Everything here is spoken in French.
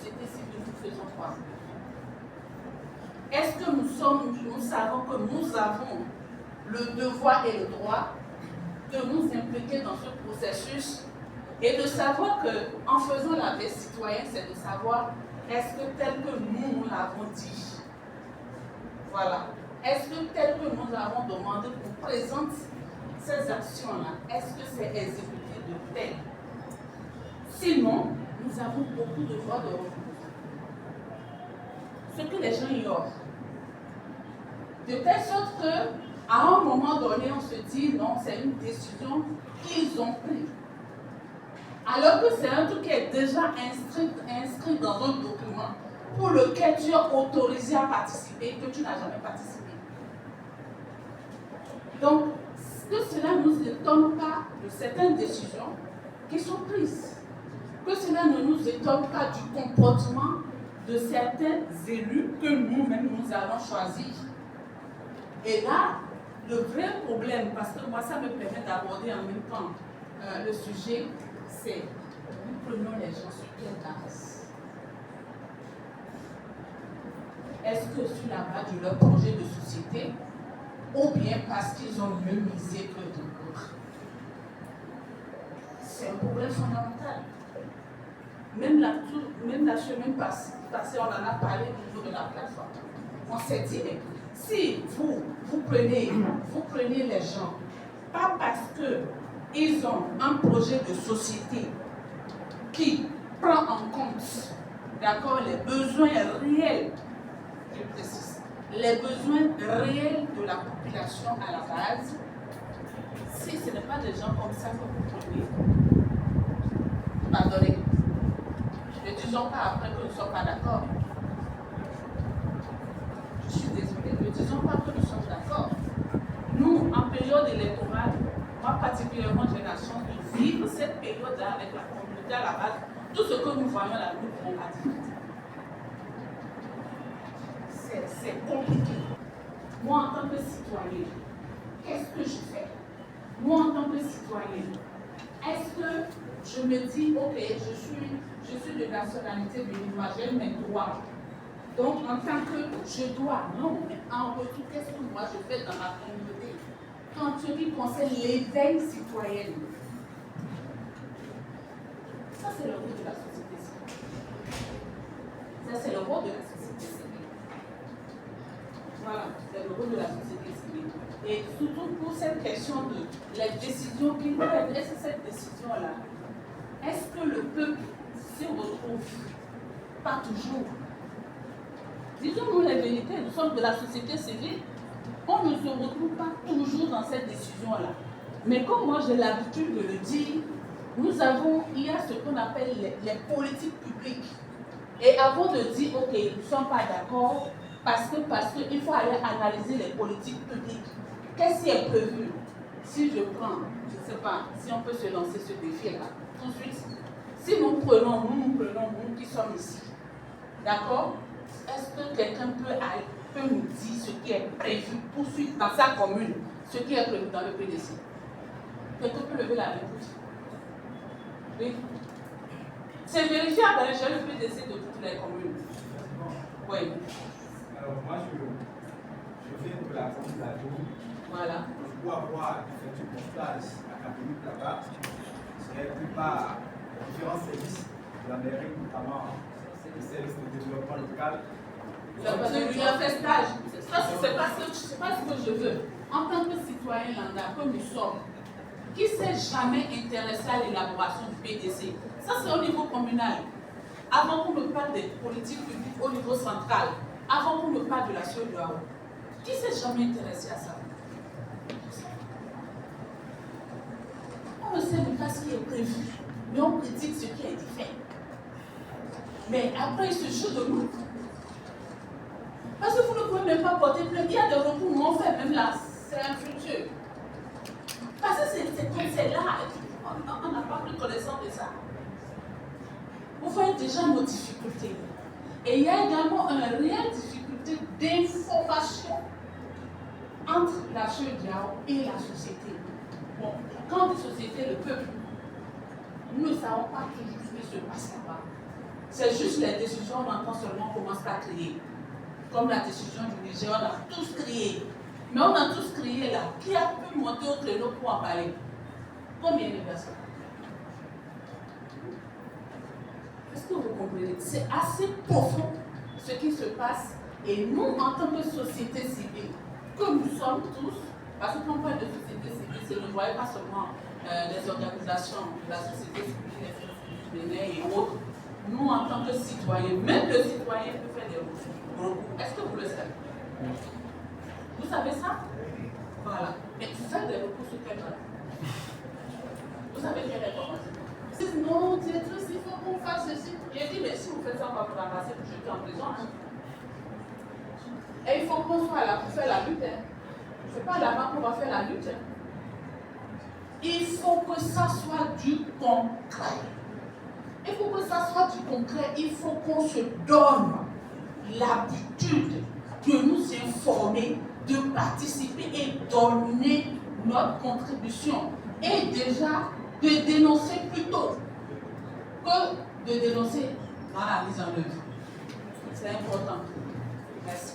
société civile, nous faisons quoi? Est-ce que nous savons que nous avons le devoir et le droit de nous impliquer dans ce processus et de savoir qu'en faisant la veille citoyenne, c'est de savoir est-ce que tel que nous l'avons dit, voilà, est-ce que tel que nous avons demandé qu'on présente ces actions-là, est-ce que c'est exécuté de tel? Sinon, nous avons beaucoup de voies de recours. Ce que les gens ignorent. De telle sorte qu'à un moment donné, on se dit non, c'est une décision qu'ils ont prise. Alors que c'est un truc qui est déjà inscrit dans un document pour lequel tu es autorisé à participer et que tu n'as jamais participé. Donc, que cela ne nous étonne pas de certaines décisions qui sont prises. Que cela ne nous étonne pas du comportement de certains élus que nous-mêmes nous allons choisir. Et là, le vrai problème, parce que moi ça me permet d'aborder en même temps le sujet, c'est nous prenons les gens sur quelle base? Est-ce que sur la base de leur projet de société ou bien parce qu'ils ont mieux misé que d'autres? C'est un problème fondamental. Même la semaine passée, on en a parlé au niveau de la plateforme. On s'est dit, mais si vous prenez les gens, pas parce qu'ils ont un projet de société qui prend en compte, d'accord, les besoins réels, je précise, les besoins réels de la population à la base, si ce n'est pas des gens comme ça que vous prenez, pardonnez. Ne disons pas après que nous ne sommes pas d'accord. Je suis désolée, ne disons pas que nous sommes d'accord. Nous, en période électorale, moi particulièrement, j'ai la chance de vivre cette période-là avec la communauté à la base. Tout ce que nous voyons là, nous pouvons pas dire. C'est compliqué. Moi, en tant que citoyen, qu'est-ce que je fais? Moi, en tant que citoyen, est-ce que je me dis, ok, je suis de nationalité béninoise, j'ai mes droits. Donc, en tant que je dois, non, mais en retour, qu'est-ce que moi je fais dans ma communauté? Quand ce qui concerne l'éveil citoyen, ça c'est le rôle de la société civile. Ça c'est le rôle de la société civile. Voilà, c'est le rôle de la société civile. Et surtout pour cette question de la décision qu'ils prennent, est-ce que cette décision-là, est-ce que le peuple s'y retrouve? Pas toujours. Disons-nous la vérité, nous sommes de la société civile, on ne se retrouve pas toujours dans cette décision-là. Mais comme moi j'ai l'habitude de le dire, il y a ce qu'on appelle les politiques publiques. Et avant de dire, ok, nous ne sommes pas d'accord, parce qu'il faut aller analyser les politiques publiques. Qu'est-ce qui est prévu? Si je prends, je ne sais pas, si on peut se lancer ce défi-là, tout de suite, si nous prenons, nous qui sommes ici, d'accord? Est-ce que quelqu'un peut nous dire ce qui est prévu pour suivre dans sa commune, ce qui est prévu dans le PDC? Quelqu'un peut lever la main? Oui. C'est vérifiable à l'échelle du PDC de toutes les communes. Oui. Alors moi, je viens de la commune d'Adoum. Voilà. Pour avoir effectué mon stage académique là-bas, j'ai pris part aux différents services de la mairie, notamment les services de développement local. Il a fait stage. Ça, c'est pas ce que je veux. En tant que citoyen lambda, comme nous sommes, qui ne s'est jamais intéressé à l'élaboration du PDC? Ça, c'est au niveau communal. Avant qu'on ne parle des politiques publiques au niveau central, avant qu'on ne parle de la CEDEAO, qui ne s'est jamais intéressé à ça? On ne sait même pas ce qui est prévu, mais on critique ce qui a été fait. Mais après, il se joue de nous. Parce que vous ne pouvez même pas porter plainte. Il y a des recours, mais on fait même là, c'est infructueux. Parce que c'est là, on n'a pas pris connaissance de ça. Vous voyez déjà nos difficultés. Et il y a également une réelle difficulté d'information entre la CEDEAO et la société. Bon, quand la société, le peuple, nous ne savons pas toujours ce qui se passe là-bas. C'est juste les décisions, on entend seulement qu'on commence à crier. Comme la décision du Niger, on a tous crié. Mais on a tous crié là. Qui a pu monter au créneau pour en parler? Combien de personnes? Est-ce que vous comprenez? C'est assez profond ce qui se passe. Et nous, en tant que société civile, que nous sommes tous, parce que quand on parle de société civile, c'est ne voyez pas seulement les organisations de la société civile, les et autres. Nous, en tant que citoyens, même le citoyen peut faire des recours. Est-ce que vous le savez? Vous savez ça? Voilà. Mais faire des recours sur quel plan? Vous savez quelle est l'information? Non, il faut qu'on fasse ceci. J'ai dit, mais si vous faites ça, on va vous ramasser pour jeter en prison. Hein. Et il faut qu'on soit là pour faire la lutte. Hein. Ce n'est pas là-bas qu'on va faire la lutte. Hein. Il faut que ça soit du concret. Et pour que ça soit du concret, il faut qu'on se donne l'habitude de nous informer, de participer et donner notre contribution. Et déjà, de dénoncer plutôt que de dénoncer dans la mise en œuvre. C'est important. Merci.